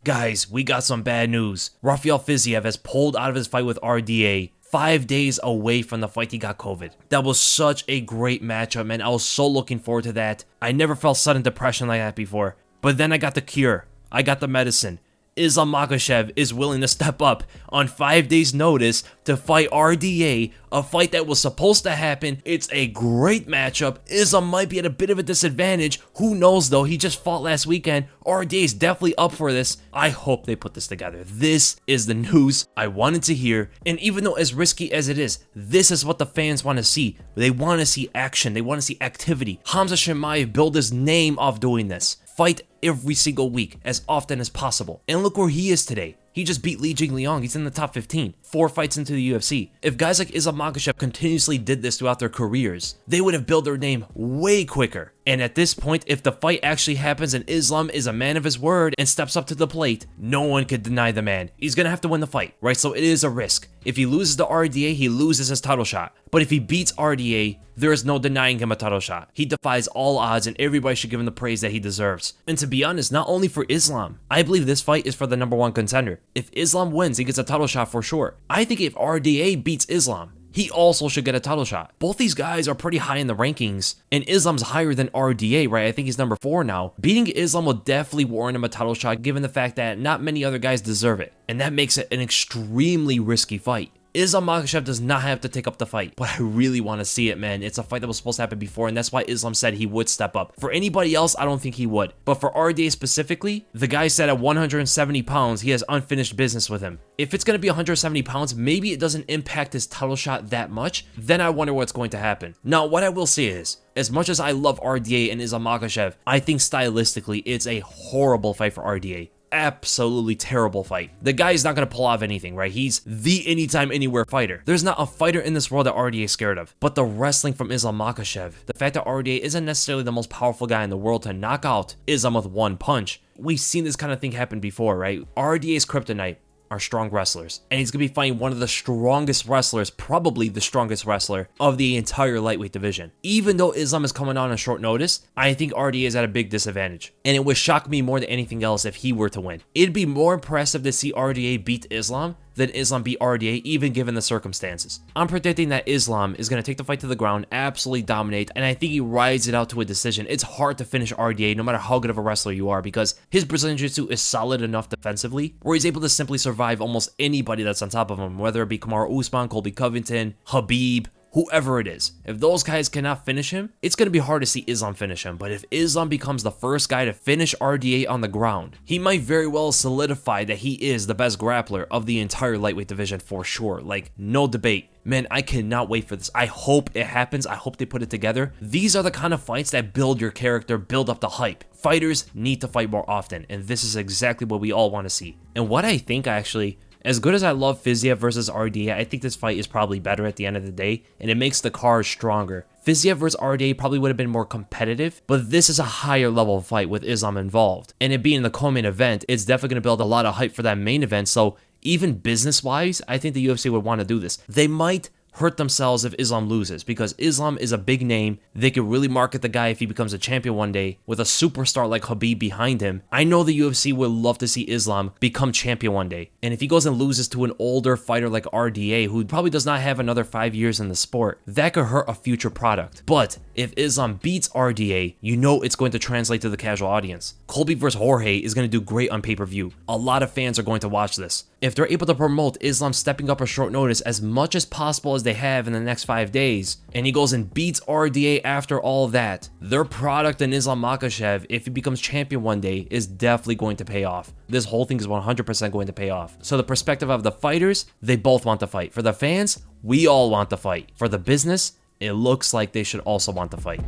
Guys, we got some bad news. Rafael Fiziev has pulled out of his fight with RDA 5 days away from the fight. He got COVID. That was such a great matchup, man. I was so looking forward to that. I never felt sudden depression like that before. But then I got the cure. I got the medicine. Islam Makhachev is willing to step up on 5 days notice to fight RDA, a fight that was supposed to happen. It's a great matchup. Islam might be at a bit of a disadvantage. Who knows though? He just fought last weekend. RDA is definitely up for this. I hope they put this together. This is the news I wanted to hear. And even though as risky as it is, this is what the fans want to see. They want to see action. They want to see activity. Hamza Chimaev built his name off doing this. Fight every single week as often as possible. And look where he is today. He just beat Li Jingliang. He's in the top 15. 4 fights into the UFC. If guys like Islam Makhachev continuously did this throughout their careers, they would have built their name way quicker. And at this point, if the fight actually happens and Islam is a man of his word and steps up to the plate, no one could deny the man. He's gonna have to win the fight, right? So it is a risk. If he loses to RDA, he loses his title shot. But if he beats RDA, there is no denying him a title shot. He defies all odds and everybody should give him the praise that he deserves. And to be honest, not only for Islam, I believe this fight is for the #1 contender. If Islam wins, he gets a title shot for sure. I think if RDA beats Islam, he also should get a title shot. Both these guys are pretty high in the rankings, and Islam's higher than RDA, right? I think he's number 4 now. Beating Islam will definitely warrant him a title shot, given the fact that not many other guys deserve it. And that makes it an extremely risky fight. Islam Makhachev does not have to take up the fight, but I really want to see it, man. It's a fight that was supposed to happen before, and that's why Islam said he would step up. For anybody else, I don't think he would. But for RDA specifically, the guy said at 170 pounds, he has unfinished business with him. If it's going to be 170 pounds, maybe it doesn't impact his title shot that much. Then I wonder what's going to happen. Now, what I will say is, as much as I love RDA and Islam Makhachev, I think stylistically, it's a horrible fight for RDA. Absolutely terrible fight. The guy is not going to pull off anything, right? He's the anytime, anywhere fighter. There's not a fighter in this world that RDA is scared of. But the wrestling from Islam Makhachev, the fact that RDA isn't necessarily the most powerful guy in the world to knock out Islam with one punch. We've seen this kind of thing happen before, right? RDA's kryptonite are strong wrestlers, and he's gonna be fighting one of the strongest wrestlers, probably the strongest wrestler of the entire lightweight division. Even though Islam is coming on short notice, I think RDA is at a big disadvantage, and it would shock me more than anything else if he were to win. It'd be more impressive to see RDA beat Islam than Islam beat RDA, even given the circumstances. I'm predicting that Islam is going to take the fight to the ground, absolutely dominate, and I think he rides it out to a decision. It's hard to finish RDA no matter how good of a wrebler you are, because his Brazilian Jiu-Jitsu is solid enough defensively where he's able to simply survive almost anybody that's on top of him, whether it be Kamaru Usman, Colby Covington, Khabib, whoever it is. If those guys cannot finish him, it's going to be hard to see Islam finish him. But if Islam becomes the first guy to finish RDA on the ground, he might very well solidify that he is the best grappler of the entire lightweight division for sure. Like, no debate. Man, I cannot wait for this. I hope it happens. I hope they put it together. These are the kind of fights that build your character, build up the hype. Fighters need to fight more often, and this is exactly what we all want to see. And what I think actually, as good as I love Fiziev versus RDA, I think this fight is probably better at the end of the day, and it makes the card stronger. Fiziev versus RDA probably would have been more competitive, but this is a higher level fight with Islam involved. And it being the co-main event, it's definitely going to build a lot of hype for that main event, so even business-wise, I think the UFC would want to do this. They might hurt themselves if Islam loses, because Islam is a big name. They could really market the guy if he becomes a champion one day with a superstar like Khabib behind him. I know the UFC would love to see Islam become champion one day, and if he goes and loses to an older fighter like RDA, who probably does not have another 5 years in the sport, that could hurt a future product. But if Islam beats RDA, you know it's going to translate to the casual audience. Colby versus Jorge is going to do great on pay-per-view. A lot of fans are going to watch this. If they're able to promote Islam stepping up at short notice as much as possible as they have in the next 5 days, and he goes and beats RDA after all that, their product in Islam Makhachev, if he becomes champion one day, is definitely going to pay off. This whole thing is 100% going to pay off. So the perspective of the fighters, they both want to fight. For the fans, we all want to fight. For the business, it looks like they should also want to fight.